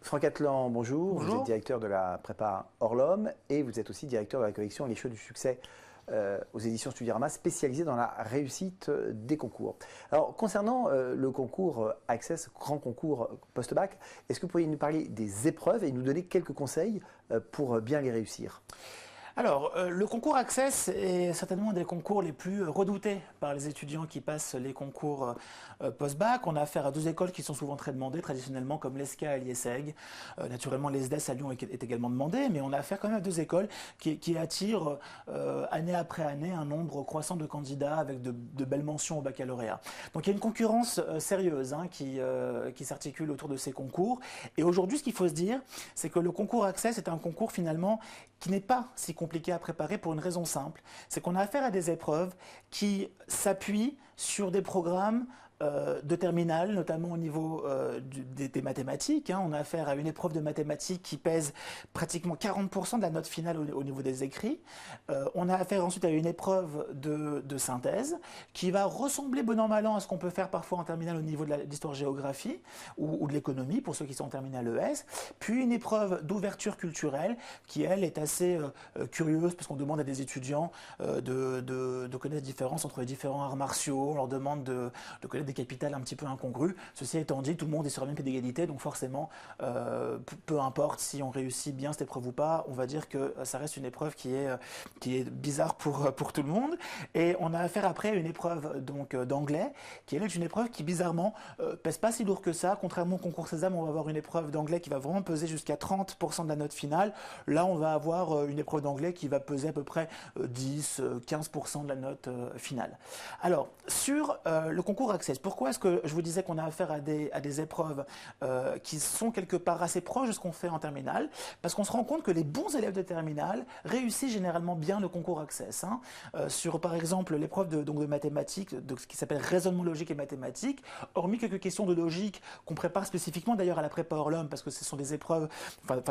Franck Atlan, bonjour. Bonjour. Vous êtes directeur de la prépa Orlom et vous êtes aussi directeur de la collection Les Cheveux du Succès aux éditions Studyrama, spécialisée dans la réussite des concours. Alors, concernant le concours Access, grand concours post-bac, est-ce que vous pourriez nous parler des épreuves et nous donner quelques conseils pour bien les réussir ? Alors, le concours Access est certainement un des concours les plus redoutés par les étudiants qui passent les concours post-bac. On a affaire à deux écoles qui sont souvent très demandées, traditionnellement, comme l'ESCA et l'IESEG. Naturellement, l'ESDES à Lyon est également demandé, mais on a affaire quand même à deux écoles qui attirent année après année un nombre croissant de candidats avec de belles mentions au baccalauréat. Donc, il y a une concurrence sérieuse qui s'articule autour de ces concours. Et aujourd'hui, ce qu'il faut se dire, c'est que le concours Access est un concours finalement qui n'est pas si compliqué à préparer pour une raison simple, c'est qu'on a affaire à des épreuves qui s'appuient sur des programmes de terminale, notamment au niveau des mathématiques. On a affaire à une épreuve de mathématiques qui pèse pratiquement 40% de la note finale au niveau des écrits. On a affaire ensuite à une épreuve de synthèse qui va ressembler bon an mal an à ce qu'on peut faire parfois en terminale au niveau de l'histoire-géographie ou de l'économie pour ceux qui sont en terminale ES. Puis une épreuve d'ouverture culturelle qui, elle, est assez curieuse parce qu'on demande à des étudiants de connaître la différence entre les différents arts martiaux. On leur demande de connaître des capitales un petit peu incongrues. Ceci étant dit, tout le monde est sur la même pied d'égalité, donc forcément, peu importe si on réussit bien cette épreuve ou pas, on va dire que ça reste une épreuve qui est bizarre pour tout le monde. Et on a affaire après à une épreuve donc d'anglais, qui est une épreuve qui bizarrement pèse pas si lourd que ça. Contrairement au concours Sésame, on va avoir une épreuve d'anglais qui va vraiment peser jusqu'à 30% de la note finale. Là, on va avoir une épreuve d'anglais qui va peser à peu près 10-15% de la note finale. Alors, sur le concours Access, pourquoi est-ce que je vous disais qu'on a affaire à des épreuves qui sont quelque part assez proches de ce qu'on fait en terminale? Parce qu'on se rend compte que les bons élèves de terminale réussissent généralement bien le concours Access. Sur, par exemple, l'épreuve de mathématiques, qui s'appelle raisonnement logique et mathématiques, hormis quelques questions de logique qu'on prépare spécifiquement d'ailleurs à la prépa Orlom, parce que ce sont des épreuves,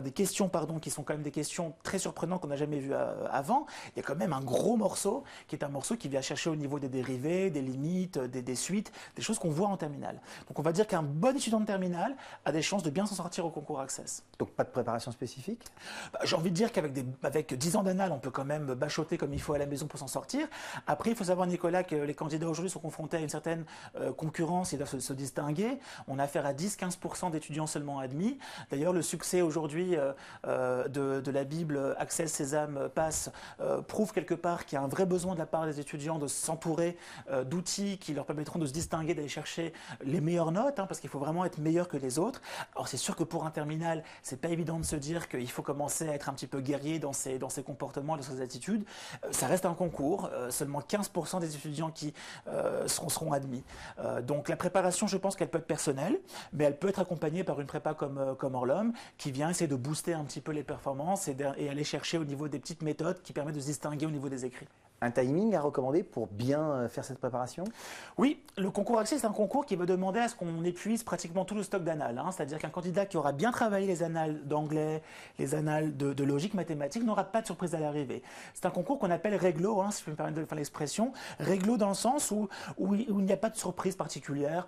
des questions, qui sont quand même des questions très surprenantes qu'on n'a jamais vues avant, il y a quand même un gros morceau qui est un morceau qui vient chercher au niveau des dérivés, des limites, des suites, des choses qu'on voit en terminale. Donc on va dire qu'un bon étudiant de terminale a des chances de bien s'en sortir au concours Access. Donc pas de préparation spécifique ? J'ai envie de dire qu'avec 10 ans d'annales, on peut quand même bachoter comme il faut à la maison pour s'en sortir. Après, il faut savoir, Nicolas, que les candidats aujourd'hui sont confrontés à une certaine concurrence, ils doivent se distinguer. On a affaire à 10-15% d'étudiants seulement admis. D'ailleurs, le succès aujourd'hui de la Bible Access, Sésame, Pass prouve quelque part qu'il y a un vrai besoin de la part des étudiants de s'entourer d'outils qui leur permettront de se distinguer, d'aller chercher les meilleures notes, parce qu'il faut vraiment être meilleur que les autres. Alors c'est sûr que pour un terminal, c'est pas évident de se dire qu'il faut commencer à être un petit peu guerrier dans ses comportements, dans ses attitudes. Ça reste un concours, seulement 15% des étudiants qui seront admis. Donc la préparation, je pense qu'elle peut être personnelle, mais elle peut être accompagnée par une prépa comme Orlom, qui vient essayer de booster un petit peu les performances et aller chercher au niveau des petites méthodes qui permettent de se distinguer au niveau des écrits. Un timing à recommander pour bien faire cette préparation ? Oui, le concours Access, c'est un concours qui va demander à ce qu'on épuise pratiquement tout le stock d'annales. C'est-à-dire qu'un candidat qui aura bien travaillé les annales d'anglais, les annales de logique mathématique, n'aura pas de surprise à l'arrivée. C'est un concours qu'on appelle réglo, si je peux me permettre de faire l'expression. Réglo dans le sens où il n'y a pas de surprise particulière.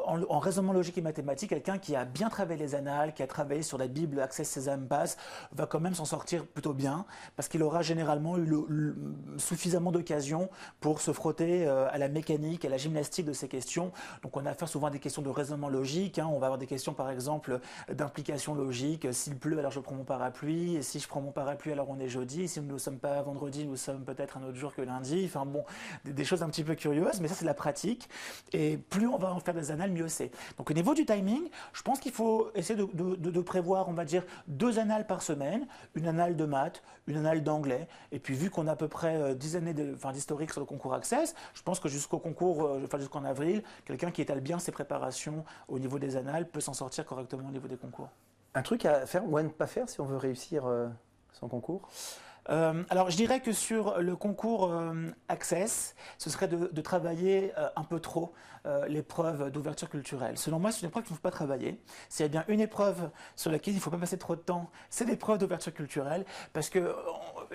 En raisonnement logique et mathématique, quelqu'un qui a bien travaillé les annales, qui a travaillé sur la Bible Access, Sésame, Pass, va quand même s'en sortir plutôt bien, parce qu'il aura généralement eu suffisamment d'occasions pour se frotter à la mécanique, à la gymnastique de ces questions. Donc on a affaire souvent à des questions de raisonnement logique. On va avoir des questions par exemple d'implication logique. S'il pleut, alors je prends mon parapluie. Et si je prends mon parapluie, alors on est jeudi. Et si nous ne sommes pas vendredi, nous sommes peut-être un autre jour que lundi. Des choses un petit peu curieuses, mais ça c'est de la pratique. Et plus on va en faire des annales, mieux c'est. Donc au niveau du timing, je pense qu'il faut essayer de prévoir, on va dire, 2 annales par semaine, une annale de maths, une annale d'anglais. Et puis vu qu'on a à peu près 10 années d'historique sur le concours Access, je pense que jusqu'en avril, quelqu'un qui étale bien ses préparations au niveau des annales peut s'en sortir correctement au niveau des concours. Un truc à faire ou à ne pas faire si on veut réussir son concours ? Alors, je dirais que sur le concours Access, ce serait de travailler un peu trop l'épreuve d'ouverture culturelle. Selon moi, c'est une épreuve qu'il ne faut pas travailler. S'il y a bien une épreuve sur laquelle il ne faut pas passer trop de temps, c'est l'épreuve d'ouverture culturelle, parce que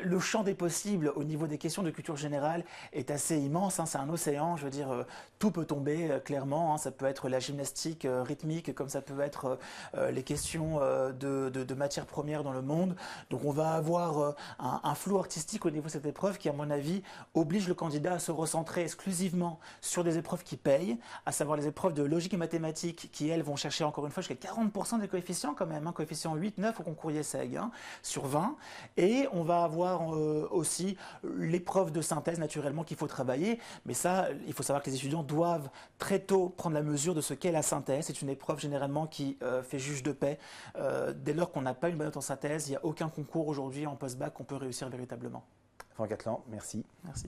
le champ des possibles au niveau des questions de culture générale est assez immense. Hein, c'est un océan, je veux dire, tout peut tomber clairement. Hein, ça peut être la gymnastique rythmique, comme ça peut être les questions de matières premières dans le monde. Donc on va avoir un flou artistique au niveau de cette épreuve qui, à mon avis, oblige le candidat à se recentrer exclusivement sur des épreuves qui payent, à savoir les épreuves de logique et mathématiques qui, elles, vont chercher encore une fois jusqu'à 40% des coefficients quand même, hein, coefficient 8, 9 au concours IESEG hein, sur 20. Et on va avoir aussi l'épreuve de synthèse naturellement qu'il faut travailler. Mais ça, il faut savoir que les étudiants doivent très tôt prendre la mesure de ce qu'est la synthèse. C'est une épreuve généralement qui fait juge de paix. Dès lors qu'on n'a pas une bonne note en synthèse, il n'y a aucun concours aujourd'hui en post-bac qu'on peut réussir véritablement. Franck Atlan, merci. Merci.